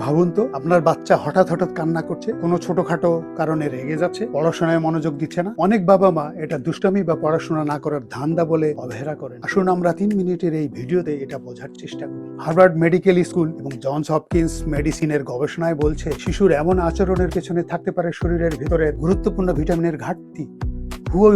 ভাবুন তো, আপনার বাচ্চা হঠাৎ কান্না করছে, কোনো ছোটখাটো কারণে রেগে যাচ্ছে, পড়াশোনায় মনোযোগ দিচ্ছে না। অনেক বাবা মা এটা দুষ্টামি বা পড়াশোনা না করার ধান্দা বলে অবহেলা করেন। আসুন আমরা 3 মিনিটের এই ভিডিওতে এটা বোঝার চেষ্টা করি। হার্ভার্ড মেডিকেল স্কুল এবং জনস হপকিন্স মেডিসিনের গবেষণায় বলছে, শিশুর এমন আচরণের পেছনে থাকতে পারে শরীরের ভিতরে গুরুত্বপূর্ণ ভিটামিনের ঘাটতি।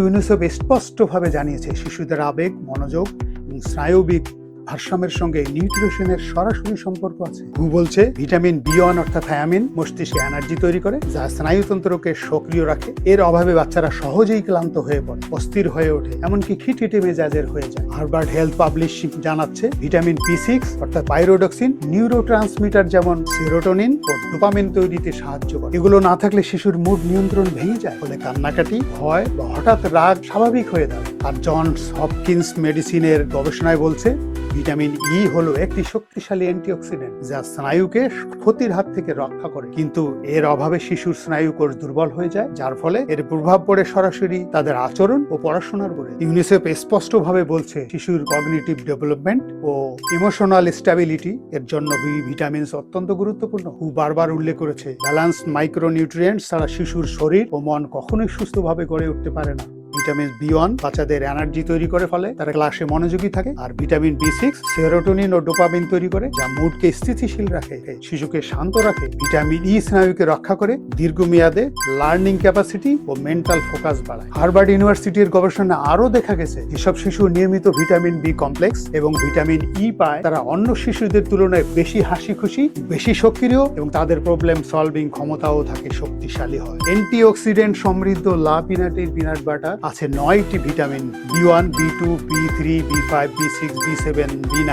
ইউনিসেফ স্পষ্টভাবে জানিয়েছে, শিশুদের আবেগ, মনোযোগ এবং স্নায়বিক ভারসাম্যের সঙ্গে নিউট্রিশনের সরাসরি সম্পর্ক আছে। বলছে ভিটামিন বি1 অর্থাৎ থায়ামিন মস্তিষ্কে এনার্জি তৈরি করে, যা স্নায়ুতন্ত্রকে সক্রিয় রাখে। এর অভাবে বাচ্চারা সহজেই ক্লান্ত হয়ে পড়ে, অস্থির হয়ে ওঠে, এমনকি খিটখিটে মেজাজের হয়ে যায়। হার্ভার্ড হেলথ পাবলিশিং জানাচ্ছে, ভিটামিন বি6 অর্থাৎ পাইরোডক্সিন নিউরোট্রান্সমিটার যেমন সেরোটোনিন ও ডোপামিন তৈরিতে সাহায্য করে। এগুলো না থাকলে শিশুর মুড নিয়ন্ত্রণ ভেঙে যায়, ফলে কান্নাকাটি, ভয় বা হঠাৎ রাগ স্বাভাবিক হয়ে দাঁড়ায়। আর জনস হপকিন্স মেডিসিনের গবেষণায় বলছে, ভিটামিন ই হলো একটি শক্তিশালী অ্যান্টিঅক্সিডেন্ট, যা স্নায়ুকে ক্ষতির হাত থেকে রক্ষা করে। কিন্তু এর অভাবে শিশুর স্নায়ু কোষ দুর্বল হয়ে যায়, যার ফলে এর প্রভাব পড়ে সরাসরি তাদের আচরণ ও পড়াশোনার উপরে। ইউনিসেফ স্পষ্টভাবে বলছে, শিশুর কগনিটিভ ডেভেলপমেন্ট ও ইমোশনাল স্ট্যাবিলিটি এর জন্য ভিটামিনস অত্যন্ত গুরুত্বপূর্ণ। বারবার উল্লেখ করেছে, ব্যালান্সড মাইক্রোনিউট্রিয়েন্টস ছাড়া শিশুর শরীর ও মন কখনোই সুস্থভাবে গড়ে উঠতে পারে না। ভিটামিন বি1 বাচ্চাদের এনার্জি তৈরি করে, ফলে তারা ক্লাসে মনোযোগী থাকে। আর ভিটামিন বি6 সেরোটোনিন ও ডোপামিন তৈরি করে, যা মুডকে স্থিতিশীল রাখে, শিশুকে শান্ত রাখে। ভিটামিন ই স্নায়ুকে রক্ষা করে, দীর্ঘমেয়াদে লার্নিং ক্যাপাসিটি ও মেন্টাল ফোকাস বাড়ায়। হার্ভার্ড ইউনিভার্সিটির গবেষণা আরো দেখা গেছে, যেসব শিশু নিয়মিত ভিটামিন বি কমপ্লেক্স এবং ভিটামিন ই পায়, তারা অন্য শিশুদের তুলনায় বেশি হাসি খুশি, বেশি সক্রিয় এবং তাদের প্রবলেম সলভিং ক্ষমতাও থাকে শক্তিশালী হয়। অ্যান্টিঅক্সিডেন্ট সমৃদ্ধ লা পিনাটের পিনাট বাটার আছে 9টি ভিটামিন বি1, বি2, বি3, বি5, বি6, বি7, বি9,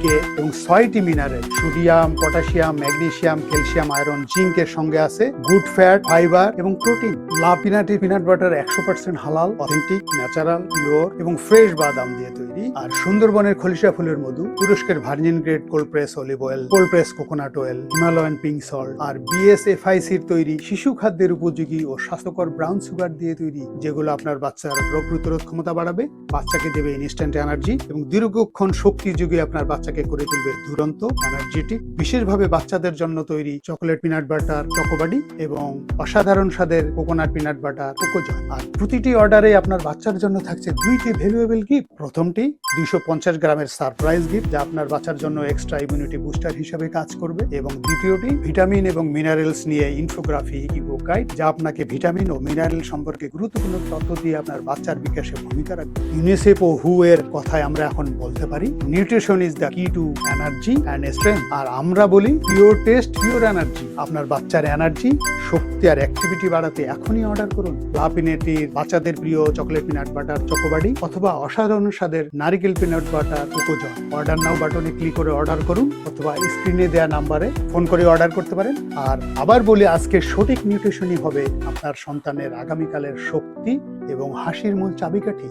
কে এবং 6টি mineral sodium, potassium, magnesium, calcium, iron, জিঙ্কের সঙ্গে আছে গুড ফ্যাট, ফাইবার এবং প্রোটিন। লা পিনাটের পিনাট বাটার 100% হালাল, অথেন্টিক, ন্যাচারাল, পিওর এবং ফ্রেশ বাদাম দিয়ে তৈরি। আর সুন্দরবনের খলিশা ফুলের মধু, তুরস্কের virgin grade cold press olive oil, cold press coconut oil, Himalayan pink salt আর বিএসএফআইসির তৈরি শিশু খাদ্যের উপযোগী ও স্বাস্থ্যকর ব্রাউন সুগার দিয়ে তৈরি, যেগুলো আপনার বাচ্চার রোগ প্রতিরোধ ক্ষমতা বাড়াবে, বাচ্চাকে দেবে ইনস্ট্যান্ট এনার্জি এবং দীর্ঘক্ষণ শক্তি যুগে আপনার বাচ্চাকে করে তুলবে দুরন্ত এনার্জেটিক। বিশেষভাবে বাচ্চাদের জন্য তৈরি চকলেট পিনাট বাটার চকোবাডি এবং অসাধারণ স্বাদের কোকোনাট পিনাট বাটার কোকোজয়। আর প্রতিটি অর্ডারে আপনার বাচ্চার জন্য থাকছে 2টি ভ্যালুয়েবল গিফট। প্রথমটি 250 গ্রামের সারপ্রাইজ গিফট, যা আপনার বাচ্চার জন্য এক্সট্রা ইমিউনিটি বুস্টার হিসেবে কাজ করবে। এবং দ্বিতীয়টি ভিটামিন এবং মিনারেলস নিয়ে ইনফোগ্রাফি ইবো গাইড, যা আপনাকে ভিটামিন ও মিনারেল সম্পর্কে গুরুত্বপূর্ণ তথ্য দিয়ে আপনার বাচ্চার বিকাশে ভূমিকা রাখবে। ইউনিসেফ ও হু এর কথায় আমরা এখন বলতে পারি, নিউট্রিশন ইজ দ্য কি টু এনার্জি অ্যান্ড স্ট্রেংথ। আর আমরা বলি, পিওর টেস্ট, পিওর এনার্জি। আপনার বাচ্চার এনার্জি, শক্তি আর অ্যাক্টিভিটি বাড়াতে এখনই অর্ডার করুন লা পিনাটের বাচ্চাদের প্রিয় চকলেট পিনাট বাটার চকোবাডি অথবা অসাধারণ স্বাদের নারিকেল পিনাট বাটার কোকোজয়। অর্ডার নাও বাটনে ক্লিক করে অর্ডার করুন, অথবা স্ক্রিনে দেওয়া নাম্বারে ফোন করে অর্ডার করতে পারেন। আর আবার বলি, আজকের সঠিক নিউট্রিশনই হবে আপনার সন্তানের আগামীকালের শক্তি এবং হাসির মূল চাবিকাঠি।